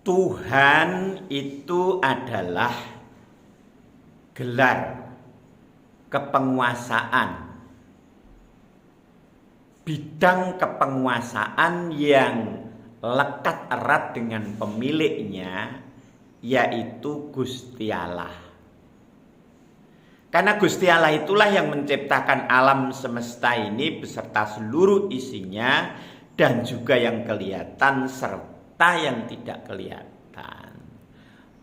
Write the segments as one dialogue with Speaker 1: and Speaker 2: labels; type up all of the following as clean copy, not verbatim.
Speaker 1: Tuhan itu adalah gelar kepenguasaan, bidang kepenguasaan yang lekat erat dengan pemiliknya, yaitu Gusti Allah. Karena Gusti Allah itulah yang menciptakan alam semesta ini beserta seluruh isinya, dan juga yang kelihatan serta yang tidak kelihatan.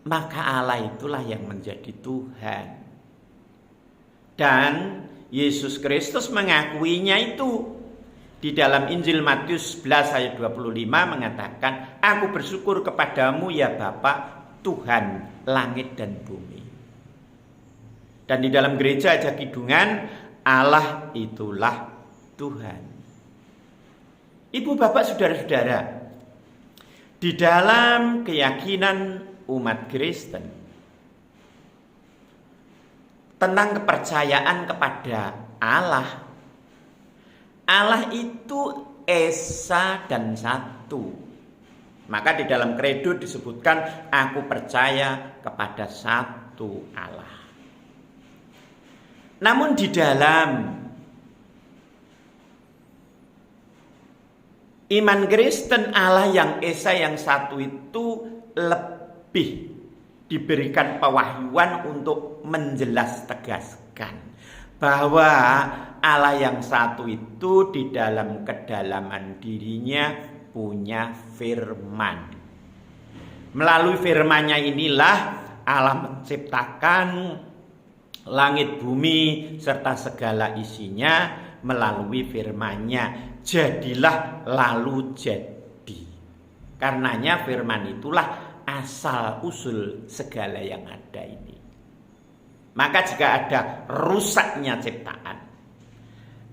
Speaker 1: Maka Allah itulah yang menjadi Tuhan. Dan Yesus Kristus mengakuinya itu. Di dalam Injil Matius 11 ayat 25 mengatakan, "Aku bersyukur kepadamu ya Bapa, Tuhan langit dan bumi." Dan di dalam gereja aja kidungan, Allah itulah Tuhan. Ibu bapak saudara-saudara, di dalam keyakinan umat Kristen tentang kepercayaan kepada Allah, Allah itu esa dan satu. Maka di dalam kredo disebutkan, aku percaya kepada satu Allah. Namun di dalam iman Kristen, Allah yang esa yang satu itu lebih diberikan pewahyuan untuk menjelas tegaskan bahwa Allah yang satu itu di dalam kedalaman dirinya punya firman. Melalui firman-Nya inilah Allah menciptakan langit bumi serta segala isinya. Melalui firman-Nya jadilah lalu jadi. Karenanya firman itulah asal usul segala yang ada ini. Maka jika ada rusaknya ciptaan,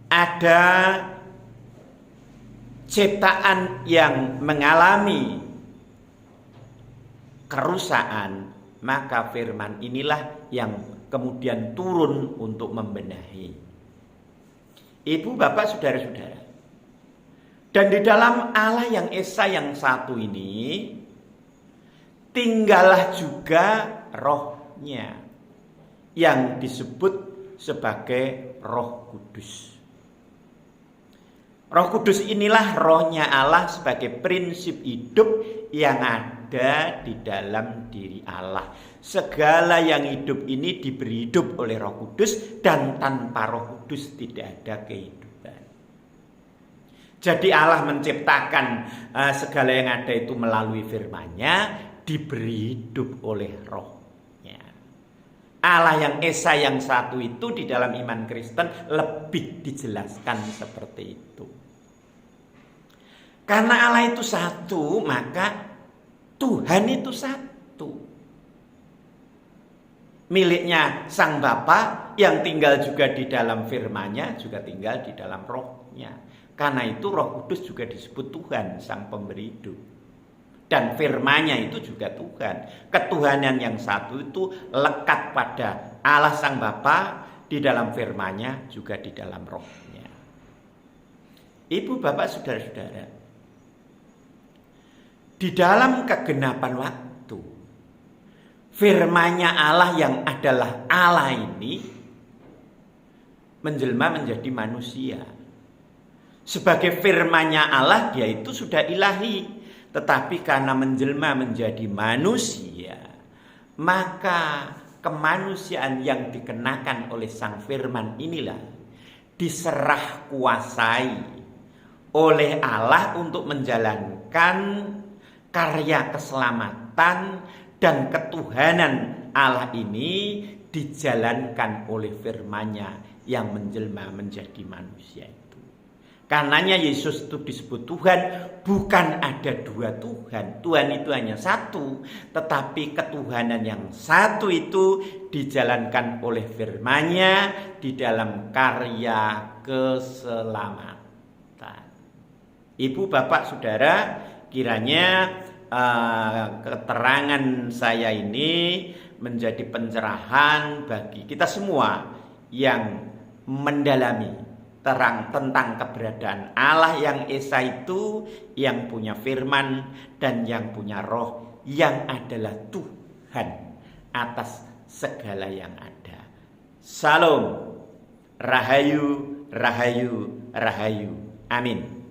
Speaker 1: ada ciptaan yang mengalami kerusakan, maka firman inilah yang kemudian turun untuk membenahi. Ibu, bapak, saudara-saudara, dan di dalam Allah yang esa yang satu ini tinggallah juga rohnya yang disebut sebagai Roh Kudus. Roh Kudus inilah rohnya Allah sebagai prinsip hidup yang ada di dalam diri Allah. Segala yang hidup ini diberi hidup oleh Roh Kudus, dan tanpa Roh Kudus tidak ada kehidupan. Jadi Allah menciptakan segala yang ada itu melalui firman-Nya, diberi hidup oleh rohnya. Allah yang esa yang satu itu di dalam iman Kristen lebih dijelaskan seperti itu. Karena Allah itu satu, maka Tuhan itu satu. Miliknya Sang Bapa yang tinggal juga di dalam firman-Nya, juga tinggal di dalam rohnya. Karena itu Roh Kudus juga disebut Tuhan, Sang Pemberi hidup. Dan firman-Nya itu juga Tuhan. Ketuhanan yang satu itu lekat pada Allah Sang Bapa di dalam firman-Nya, juga di dalam rohnya. Ibu, bapak, saudara-saudara, di dalam kegenapan waktu, firman-Nya Allah yang adalah Allah ini menjelma menjadi manusia. Sebagai firman-Nya Allah, dia itu sudah ilahi. Tetapi karena menjelma menjadi manusia, maka kemanusiaan yang dikenakan oleh Sang Firman inilah diserah kuasai oleh Allah untuk menjalankan karya keselamatan, dan ketuhanan Allah ini dijalankan oleh firman-Nya yang menjelma menjadi manusia itu. Karenanya Yesus itu disebut Tuhan, bukan ada dua Tuhan. Tuhan itu hanya satu, tetapi ketuhanan yang satu itu dijalankan oleh firman-Nya di dalam karya keselamatan. Ibu, bapak, saudara, kiranya keterangan saya ini menjadi pencerahan bagi kita semua yang mendalami terang tentang keberadaan Allah yang esa itu, yang punya firman dan yang punya roh yang adalah Tuhan atas segala yang ada. Salam, rahayu, rahayu, rahayu. Amin.